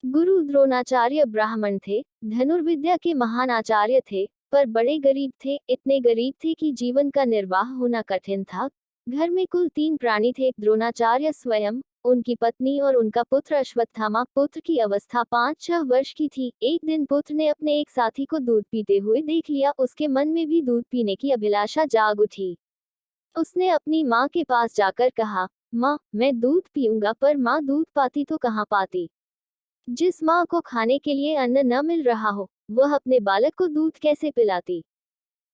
गुरु द्रोणाचार्य ब्राह्मण थे, धनुर्विद्या के महान आचार्य थे, पर बड़े गरीब थे, इतने गरीब थे कि जीवन का निर्वाह होना कठिन था। घर में कुल 3 प्राणी थे, द्रोणाचार्य स्वयं, उनकी पत्नी और उनका पुत्र अश्वत्थामा। पुत्र की अवस्था 5-6 वर्ष की थी। एक दिन पुत्र ने अपने एक साथी को दूध पीते हुए देख लिया, उसके मन में भी दूध पीने की अभिलाषा जाग उठी। उसने अपनी माँ के पास जाकर कहा, माँ, मैं दूध पीऊंगा। पर माँ दूध पाती तो कहाँ पाती। जिस माँ को खाने के लिए अन्न न मिल रहा हो, वह अपने बालक को दूध कैसे पिलाती।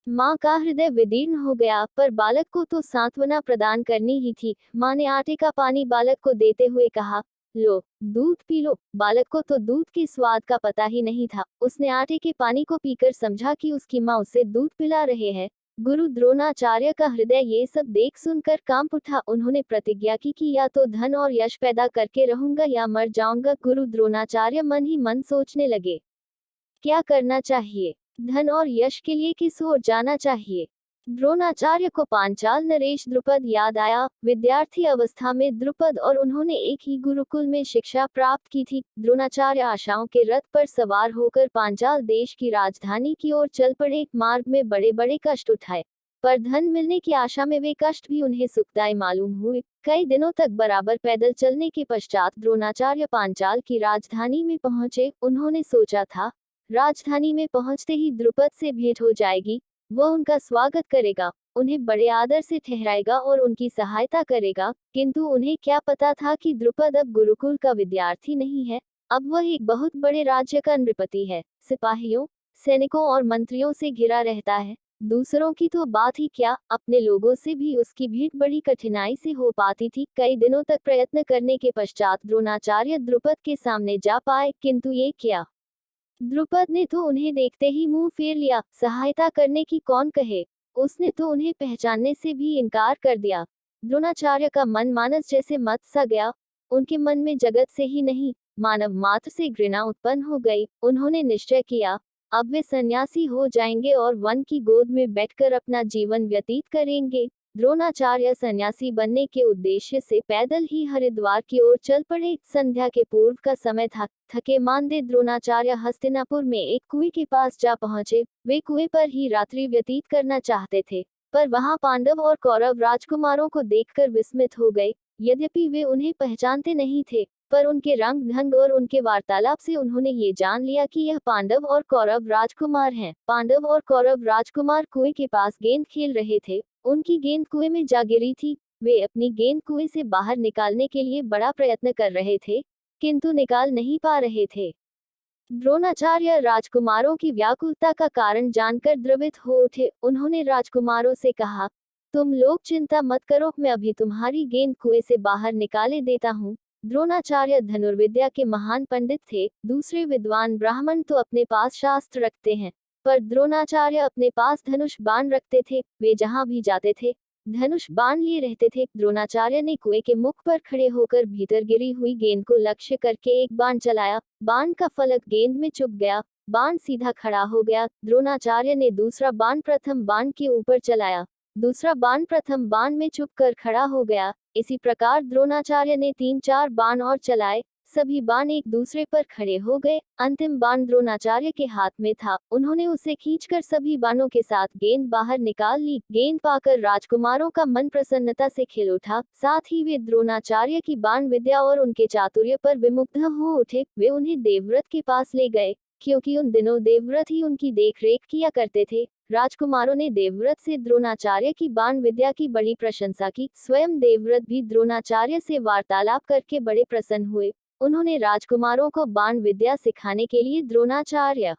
माँ का हृदय विदीर्ण हो गया, पर बालक को तो सांत्वना प्रदान करनी ही थी। माँ ने आटे का पानी बालक को देते हुए कहा, लो, दूध पी लो। बालक को तो दूध के स्वाद का पता ही नहीं था। उसने आटे के पानी को पीकर समझा कि उसकी माँ उसे दूध पिला रहे हैं। गुरु द्रोणाचार्य का हृदय ये सब देख सुनकर कांप उठा। उन्होंने प्रतिज्ञा की कि या तो धन और यश पैदा करके रहूंगा या मर जाऊंगा। गुरु द्रोणाचार्य मन ही मन सोचने लगे, क्या करना चाहिए, धन और यश के लिए किस ओर जाना चाहिए। द्रोणाचार्य को पांचाल नरेश द्रुपद याद आया। विद्यार्थी अवस्था में द्रुपद और उन्होंने एक ही गुरुकुल में शिक्षा प्राप्त की थी। द्रोणाचार्य आशाओं के रथ पर सवार होकर पांचाल देश की राजधानी की ओर चल पड़े। मार्ग में बड़े बड़े कष्ट उठाए, पर धन मिलने की आशा में वे कष्ट भी उन्हें सुखदायी मालूम हुए। कई दिनों तक बराबर पैदल चलने के पश्चात द्रोणाचार्य पांचाल की राजधानी में पहुंचे। उन्होंने सोचा था, राजधानी में पहुंचते ही द्रुपद से भेंट हो जाएगी। वह उनका स्वागत करेगा, उन्हें बड़े आदर से ठहराएगा और उनकी सहायता करेगा। किंतु उन्हें क्या पता था कि द्रुपद अब गुरुकुल का विद्यार्थी नहीं है, अब वह एक बहुत बड़े राज्य का नृपति है, सिपाहियों, सैनिकों और मंत्रियों से घिरा रहता है। दूसरों की तो बात ही क्या, अपने लोगों से भी उसकी भेंट बड़ी कठिनाई से हो पाती थी। कई दिनों तक प्रयत्न करने के पश्चात द्रोणाचार्य द्रुपद के सामने जा पाए, किंतु ये क्या, द्रुपद ने तो उन्हें देखते ही मुंह फेर लिया। सहायता करने की कौन कहे, उसने तो उन्हें पहचानने से भी इनकार कर दिया। द्रोणाचार्य का मन मानस जैसे मत सा गया। उनके मन में जगत से ही नहीं, मानव मात्र से घृणा उत्पन्न हो गई। उन्होंने निश्चय किया, अब वे सन्यासी हो जाएंगे और वन की गोद में बैठकर अपना जीवन व्यतीत करेंगे। द्रोणाचार्य सन्यासी बनने के उद्देश्य से पैदल ही हरिद्वार की ओर चल पड़े। संध्या के पूर्व का समय था। थके मांदे द्रोणाचार्य हस्तिनापुर में एक कुएं के पास जा पहुंचे। वे कुएं पर ही रात्रि व्यतीत करना चाहते थे, पर वहां पांडव और कौरव राजकुमारों को देखकर विस्मित हो गए। यद्यपि वे उन्हें पहचानते नहीं थे, पर उनके रंग ढंग और उनके वार्तालाप से उन्होंने ये जान लिया कि यह पांडव और कौरव राजकुमार हैं। पांडव और कौरव राजकुमार कुएं के पास गेंद खेल रहे थे। उनकी गेंद कुएं में जा गिरी थी। वे अपनी गेंद कुएं से बाहर निकालने के लिए बड़ा प्रयत्न कर रहे थे, किंतु निकाल नहीं पा रहे थे। द्रोणाचार्य राजकुमारों की व्याकुलता का कारण जानकर द्रवित हो उठे। उन्होंने राजकुमारों से कहा, तुम लोग चिंता मत करो, मैं अभी तुम्हारी गेंद कुएं से बाहर निकाले देता हूँ। द्रोणाचार्य धनुर्विद्या के महान पंडित थे। दूसरे विद्वान ब्राह्मण तो अपने पास शास्त्र रखते हैं, पर द्रोणाचार्य अपने पास धनुष बाण रखते थे। वे जहां भी जाते थे, धनुष बाण लिए रहते थे। द्रोणाचार्य ने कुएं के मुख पर खड़े होकर भीतर गिरी हुई गेंद को लक्ष्य करके एक बाण चलाया। बाण का फलक गेंद में चुभ गया, बाण सीधा खड़ा हो गया। द्रोणाचार्य ने दूसरा बाण प्रथम बाण के ऊपर चलाया, दूसरा बाण प्रथम बाण में चुभकर खड़ा हो गया। इसी प्रकार द्रोणाचार्य ने 3-4 बाण और चलाए, सभी बाण एक दूसरे पर खड़े हो गए। अंतिम बाण द्रोणाचार्य के हाथ में था। उन्होंने उसे खींचकर सभी बाणों के साथ गेंद बाहर निकाल ली। गेंद पाकर राजकुमारों का मन प्रसन्नता से खिल उठा। साथ ही वे द्रोणाचार्य की बाण विद्या और उनके चातुर्य पर विमुग्ध हो उठे। वे उन्हें देवव्रत के पास ले गए, क्योंकि उन दिनों देवव्रत ही उनकी देखरेख किया करते थे। राजकुमारों ने देवव्रत से द्रोणाचार्य की बाण विद्या की बड़ी प्रशंसा की। स्वयं देवव्रत भी द्रोणाचार्य से वार्तालाप करके बड़े प्रसन्न हुए। उन्होंने राजकुमारों को बाण विद्या सिखाने के लिए द्रोणाचार्य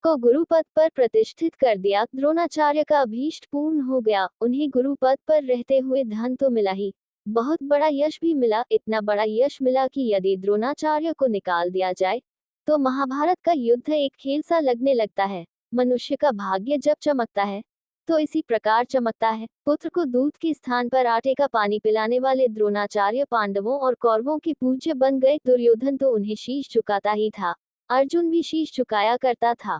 को गुरुपद पर प्रतिष्ठित कर दिया। द्रोणाचार्य का अभीष्ट पूर्ण हो गया। उन्हें गुरुपद पर रहते हुए धन तो मिला ही, बहुत बड़ा यश भी मिला। इतना बड़ा यश मिला कि यदि द्रोणाचार्य को निकाल दिया जाए तो महाभारत का युद्ध एक खेल सा लगने लगता है। मनुष्य का भाग्य जब चमकता है तो इसी प्रकार चमकता है। पुत्र को दूध के स्थान पर आटे का पानी पिलाने वाले द्रोणाचार्य पांडवों और कौरवों के पूज्य बन गए। दुर्योधन तो उन्हें शीश झुकाता ही था, अर्जुन भी शीश झुकाया करता था।